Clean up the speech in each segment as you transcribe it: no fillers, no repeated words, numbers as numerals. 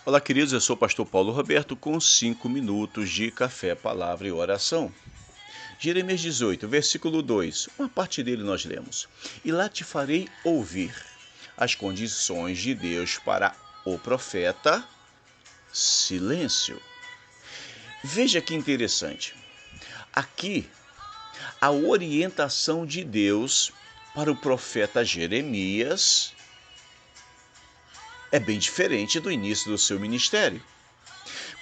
Olá, queridos, eu sou o pastor Paulo Roberto com 5 minutos de café, palavra e oração. Jeremias 18, versículo 2, uma parte dele nós lemos. E lá te farei ouvir as condições de Deus para o profeta, silêncio. Veja que interessante. Aqui, a orientação de Deus para o profeta Jeremias é bem diferente do início do seu ministério.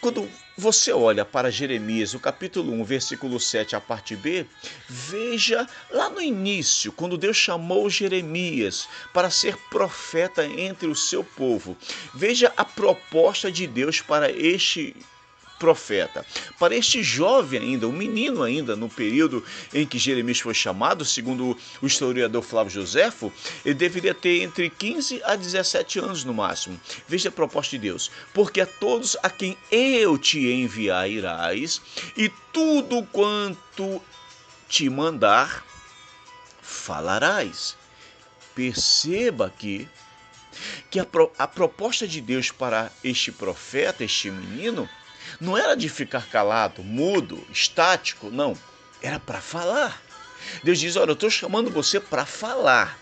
Quando você olha para Jeremias, o capítulo 1, versículo 7, a parte B, veja lá no início, quando Deus chamou Jeremias para ser profeta entre o seu povo. Veja a proposta de Deus para este profeta. Para este jovem ainda, um menino ainda, no período em que Jeremias foi chamado, segundo o historiador Flávio Joséfo, ele deveria ter entre 15 a 17 anos no máximo. Veja a proposta de Deus. Porque a todos a quem eu te enviar irás, e tudo quanto te mandar, falarás. Perceba aqui que a proposta de Deus para este profeta, este menino, não era de ficar calado, mudo, estático, não. Era para falar. Deus diz, olha, eu estou chamando você para falar.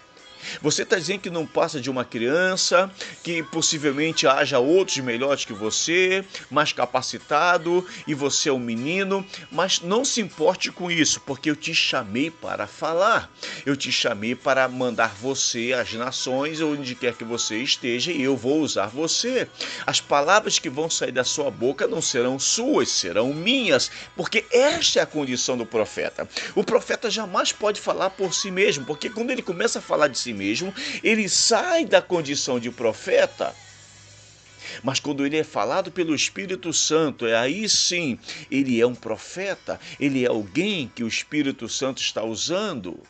Você está dizendo que não passa de uma criança, que possivelmente haja outros melhores que você, mais capacitado, e você é um menino, mas não se importe com isso, porque eu te chamei para falar. Eu te chamei para mandar você às nações, onde quer que você esteja, e eu vou usar você. As palavras que vão sair da sua boca não serão suas, serão minhas, porque esta é a condição do profeta. O profeta jamais pode falar por si mesmo, porque quando ele começa a falar de si mesmo, ele sai da condição de profeta. Mas quando ele é falado pelo Espírito Santo, aí sim, ele é um profeta, ele é alguém que o Espírito Santo está usando.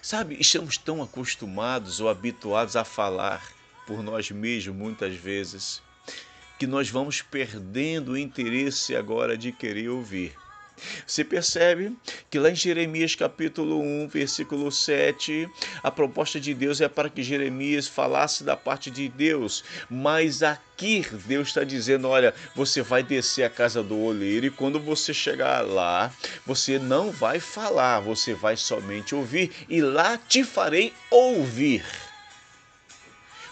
Sabe, estamos tão acostumados ou habituados a falar por nós mesmos muitas vezes, que nós vamos perdendo o interesse agora de querer ouvir. Você percebe que lá em Jeremias capítulo 1, versículo 7, a proposta de Deus é para que Jeremias falasse da parte de Deus, mas aqui Deus está dizendo, olha, você vai descer a casa do oleiro e quando você chegar lá, você não vai falar, você vai somente ouvir e lá te farei ouvir.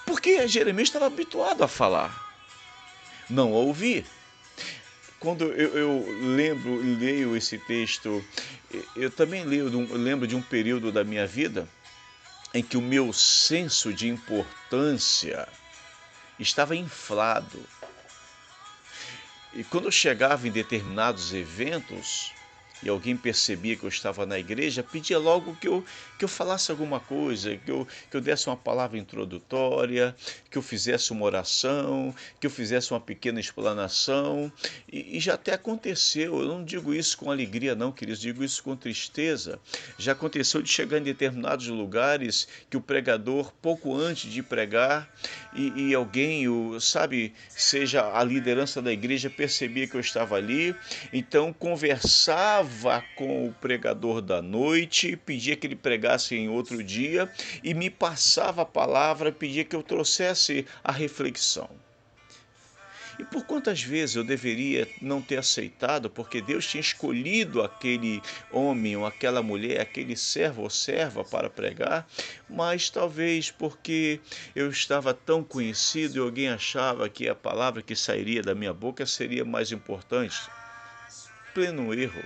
Porque Jeremias estava habituado a falar, não a ouvir. Quando eu leio esse texto, eu também lembro de um período da minha vida em que o meu senso de importância estava inflado. E quando eu chegava em determinados eventos e alguém percebia que eu estava na igreja, pedia logo que eu falasse alguma coisa, que eu desse uma palavra introdutória, que eu fizesse uma oração, que eu fizesse uma pequena explanação. E já até aconteceu, eu não digo isso com alegria não, queridos, digo isso com tristeza. Já aconteceu de chegar em determinados lugares que o pregador, pouco antes de pregar, e alguém, sabe, seja a liderança da igreja, percebia que eu estava ali, então conversava com o pregador da noite, pedia que ele pregasse em outro dia e me passava a palavra, pedia que eu trouxesse a reflexão. E por quantas vezes eu deveria não ter aceitado, porque Deus tinha escolhido aquele homem ou aquela mulher, aquele servo ou serva para pregar, mas talvez porque eu estava tão conhecido e alguém achava que a palavra que sairia da minha boca seria mais importante. Pleno erro,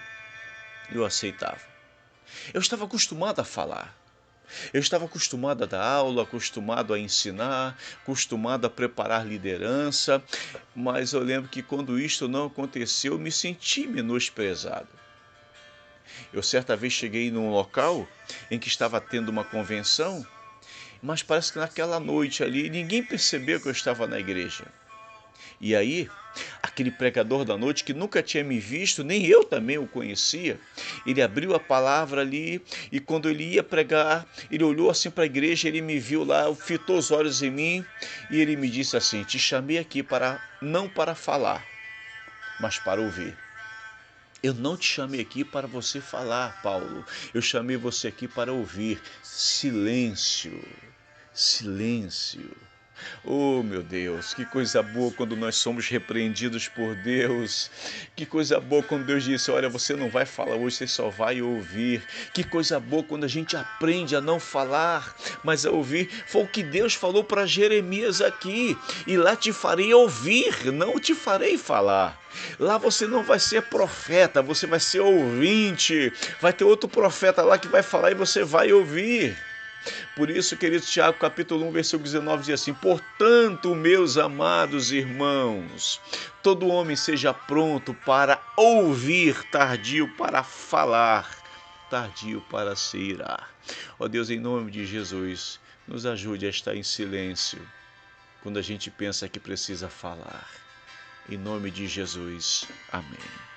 eu aceitava. Eu estava acostumado a falar. Eu estava acostumado a dar aula, acostumado a ensinar, acostumado a preparar liderança, mas eu lembro que quando isto não aconteceu, eu me senti menosprezado. Eu certa vez cheguei num local em que estava tendo uma convenção, mas parece que naquela noite ali ninguém percebeu que eu estava na igreja. E aí, aquele pregador da noite que nunca tinha me visto, nem eu também o conhecia, ele abriu a palavra ali e quando ele ia pregar, ele olhou assim para a igreja, ele me viu lá, fitou os olhos em mim e ele me disse assim, te chamei aqui para não para falar, mas para ouvir. Eu não te chamei aqui para você falar, Paulo, eu chamei você aqui para ouvir. Silêncio, silêncio. Oh, meu Deus, que coisa boa quando nós somos repreendidos por Deus. Que coisa boa quando Deus disse: olha, você não vai falar hoje, você só vai ouvir. Que coisa boa quando a gente aprende a não falar, mas a ouvir. Foi o que Deus falou para Jeremias aqui. E lá te farei ouvir, não te farei falar. Lá você não vai ser profeta, você vai ser ouvinte. Vai ter outro profeta lá que vai falar e você vai ouvir. Por isso, querido Tiago, capítulo 1, versículo 19, diz assim: portanto, meus amados irmãos, todo homem seja pronto para ouvir, tardio para falar, tardio para se irar. Ó Deus, em nome de Jesus, nos ajude a estar em silêncio quando a gente pensa que precisa falar. Em nome de Jesus. Amém.